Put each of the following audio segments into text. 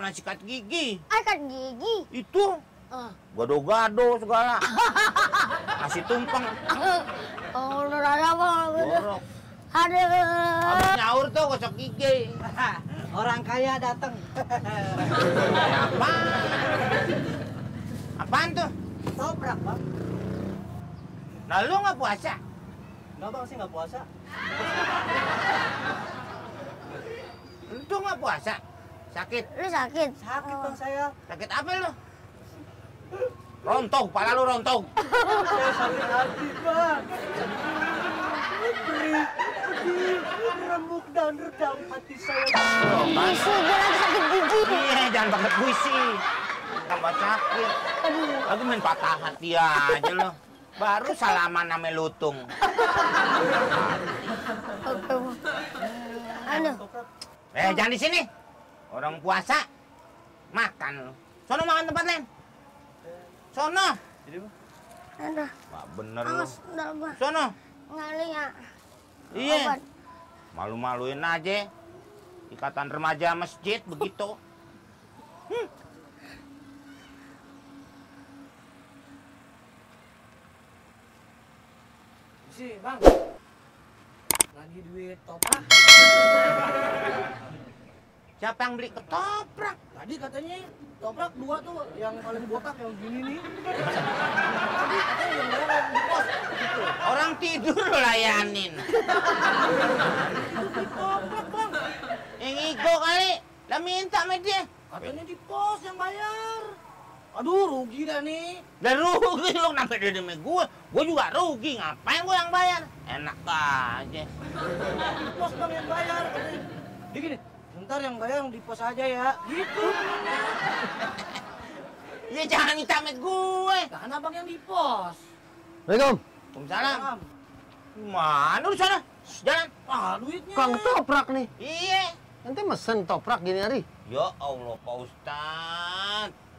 jangan sikat gigi. Sikat gigi? Itu. Gado-gado segala. Kasih tumpeng. Oh, udah ada bang. Borok. Aduh. Habis nyaur tuh gosok gigi. Orang kaya datang. Apaan? Apaan tuh? Toprak, Bang. Nah, lu nggak puasa? Enggak, Bang, sih nggak puasa. Lu tuh nggak puasa? Sakit? Lu sakit? Sakit, Bang, saya. Sakit apa lu? Rontok, pala lu rontok. Saya sakit hati, Bang. Beri, remuk dan redam hati saya. Puisi, gue lagi sakit gigi. Iya, jangan banget puisi. Tambah sakit. Lagi main patah hati aja lo. Baru salaman sama lutung. Oke, aduh. Jangan di sini. Orang puasa. Makan lo. Sono makan tempat lain. Sono. Aduh. Wah, bener lo. Awas, udah gua. Sono. Ngali ya. Iya. Obat. Malu-maluin aja. Ikatan remaja masjid begitu. Sih, Bang. Lagi duit toprak. Siapa yang beli ketoprak? Tadi katanya toprak 2 tuh yang paling botak yang gini nih. Tadi katanya yang merah di pos gitu. Orang tidur lo layanin. Toprak, Bang. Yang igo kali. Lah minta sama dia. Katanya di pos yang bayar. Aduh, rugi dah nih. Dan rugi lo kenapa dia demi gue? Gue juga rugi. Ngapain gue yang bayar? Enak aja. Di pos, Bang, yang bayar. Katanya. Dia gini, ntar yang bayar yang di pos aja ya. Gitu. Ya jangan minta sama gue. Kan abang yang di pos. Assalamualaikum. Waalaikumsalam. Mana lu sana? Jalan. Ah, duitnya. Kang toprak nih. Iya. Nanti mesen toprak gini hari. Ya Allah Pak Ustadz.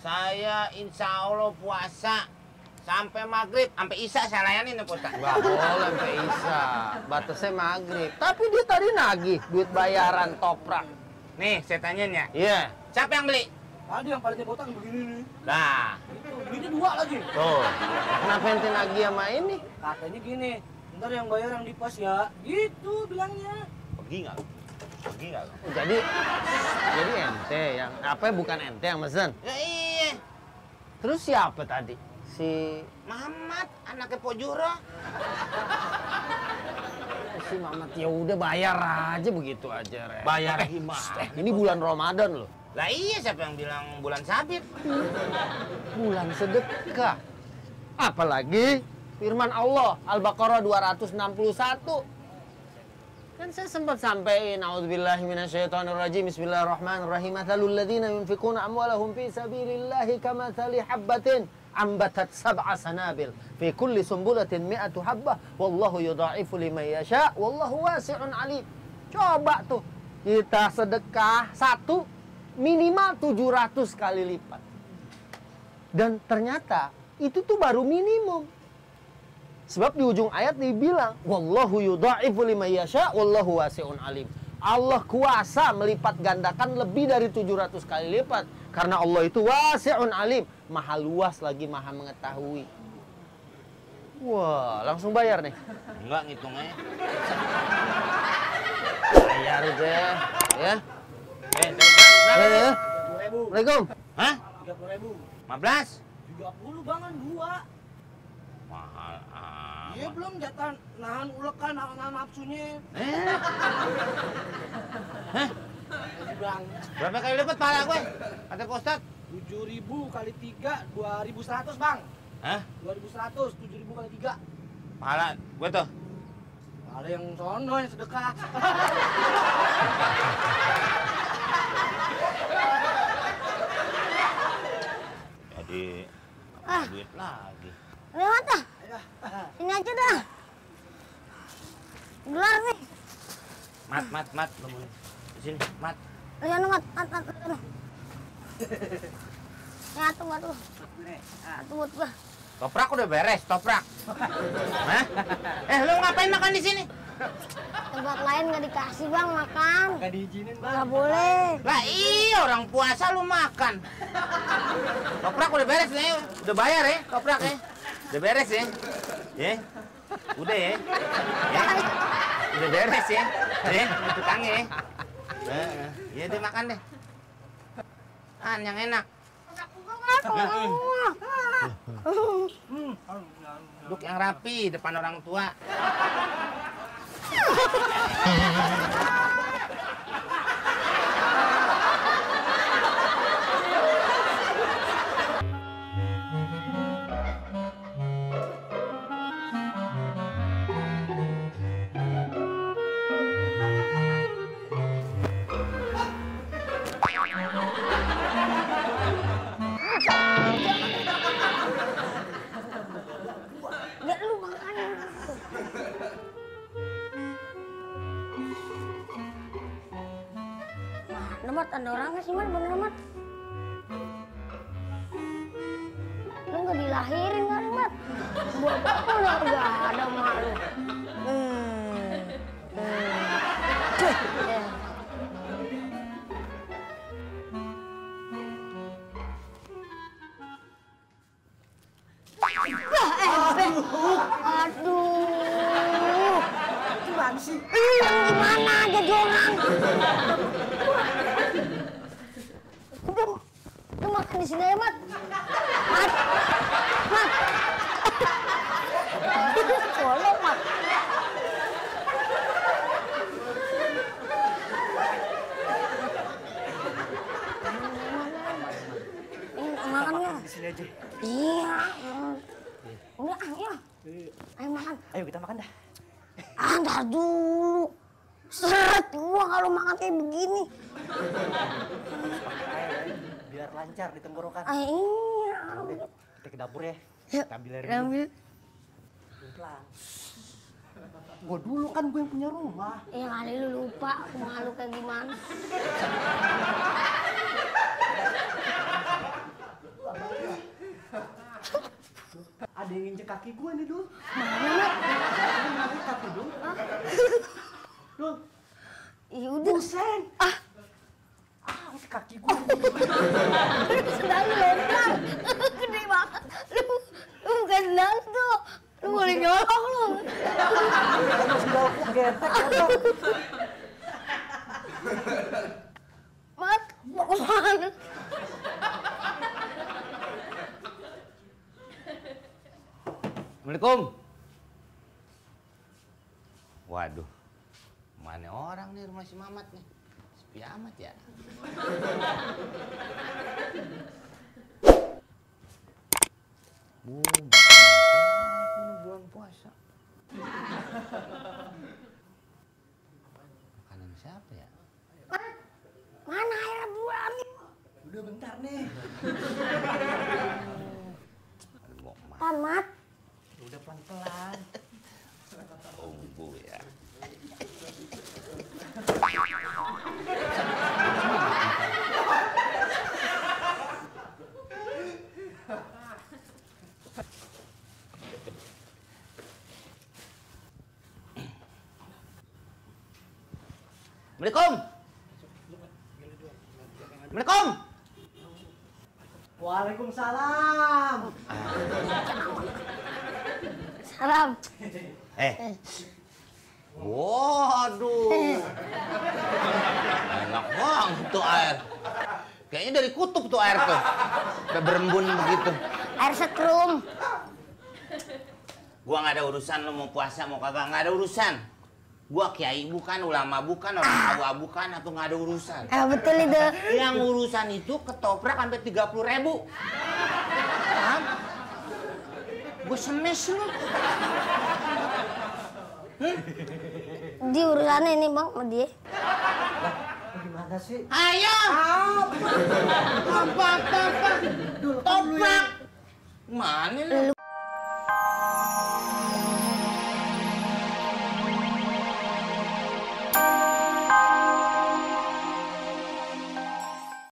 Saya insya Allah puasa sampai maghrib, sampai isya saya layanin ya Pak Ustadz. Gak boleh sampai isya. Batasnya maghrib. Tapi dia tadi nagih duit bayaran toprak. Nih saya tanyain ya. Iya. Siapa yang beli? Tadi yang paling botak yang begini nih. Nah. Itu, duitnya 2 lagi. Tuh. Kenapa ente nagih sama ini? Katanya gini, ntar yang bayar yang di pos ya. Gitu bilangnya. Pergi nggak? Pergi nggak? Jadi ente yang apa bukan ente yang mesen. Ya iya. Terus siapa tadi? Si Mamat, anaknya Pojuro. Mamat ya udah bayar aja begitu aja, Re. Bayar gimana? Ini bulan Ramadan loh. Lah iya, siapa yang bilang bulan sabit? Bulan sedekah. Apalagi firman Allah Al-Baqarah 261. Kan saya sempat sampaikan a'udzubillahi minasyaitonirrajim bismillahirrahmanirrahim mathalul ladzina yunfikuna amwalahum fi sabilillahi kamathali habbatin ambatat sab'a sanabil fi kulli sumbulatin mi'atu habbah wallahu yudha'ifu liman yasha wallahu wasi'un alim. Coba tuh kita sedekah satu minimal 700 kali lipat. Dan ternyata itu tuh baru minimum. Sebab di ujung ayat dibilang wallahu yudha'ifu liman yasha wallahu wasi'un alim. Allah kuasa melipat gandakan lebih dari 700 kali lipat karena Allah itu wasi'un alim, maha luas lagi maha mengetahui. Wah, langsung bayar nih. Enggak ngitungnya. Bayar deh, ya. Berapa? Ya. 30.000. Assalamualaikum. Hah? 30.000. 15? 30 bangan 2. Mahal Iya amat. belum jatah nahan ulekan, nahan nafsunya. Hah? Bang, Berapa kali lipat pahala gue? Kata Pak Ustadz. 7.000 kali 3, 2.100 bang. Hah? 2.100, 7.000 kali 3. Pahala gue tuh. Ada yang sono yang sedekah. Jadi duit lagi. Lewat dah. Sini aja dah. Gelar nih. Mat. Di sini, Mat. Ayo mat. Ya tuh buat lu. Buat gua. Toprak udah beres, toprak. Hah? Lu ngapain makan di sini? Tempat lain nggak dikasih bang makan. Nggak diizinin bang. Nggak boleh. Lah iya orang puasa lu makan. Toprak udah beres nih, udah bayar ya toprak ya. Udah beres ya. Ya. Udah ya. Ya. Udah beres ya. Ya, tukangnya ya. Ya deh makan deh. Yang enak. Duduk yang rapi depan orang tua. Gak lu makan. Mat, ada orang nggak sih Mat? Bener Mat? Lu nggak dilahirin kan Mat? Buat apa udah nggak ada malu. Aduh. Gimana sih? Gimana jadi orang? Udah makan di sini ya, Mat. Mat. Tolong, Mat. Makannya. Di sini aja. Iya. Udah, ayo. Ayo makan. Ayo kita makan dah. Ntar dulu. Seret gua kalau makan kayak begini. Biar lancar di tenggorokan. Iya. Kita ke dapur ya. Yuk, Kita ambil air ambil. pelan. Gua dulu kan gue yang punya rumah. Ya kali lu lupa rumah lu kayak gimana. Ada yang nginjek kaki gue nih, Dul. Mana, Mat? Nginjek kaki, Dul. Dul. Ya udah. Busen. Nginjek kaki gue. Sendal lu lempar. Gede banget. Lu bukan sendal tuh. Lu boleh nyolong lu. Emang sendal gue getek, getek. Mat, mau kemana? Assalamualaikum. Waduh, mana orang nih rumah si Mamat nih? Sepi amat ya. Bulan puasa. Makanan siapa ya? Mat, mana air bulan? Udah bentar nih. Pan, Mat. Udah pelan-pelan. Tunggu ya. Assalamualaikum. Assalamualaikum. Waalaikumsalam. Salam. Waduh. Enak banget tuh air. Kayaknya dari kutub tuh air tuh. Kayak berembun begitu. Air setrum. Gua nggak ada urusan lo mau puasa mau kagak, nggak ada urusan. Gua kiai bukan, ulama bukan, orang tua bukan, atau nggak ada urusan. Betul itu. Yang urusan itu ketoprak sampai 30.000. Paham? Gue semes lu. Di urusannya ini bang sama dia. Gimana sih? Ayo. Apa? Dul, Toprak. Mana lu? Lu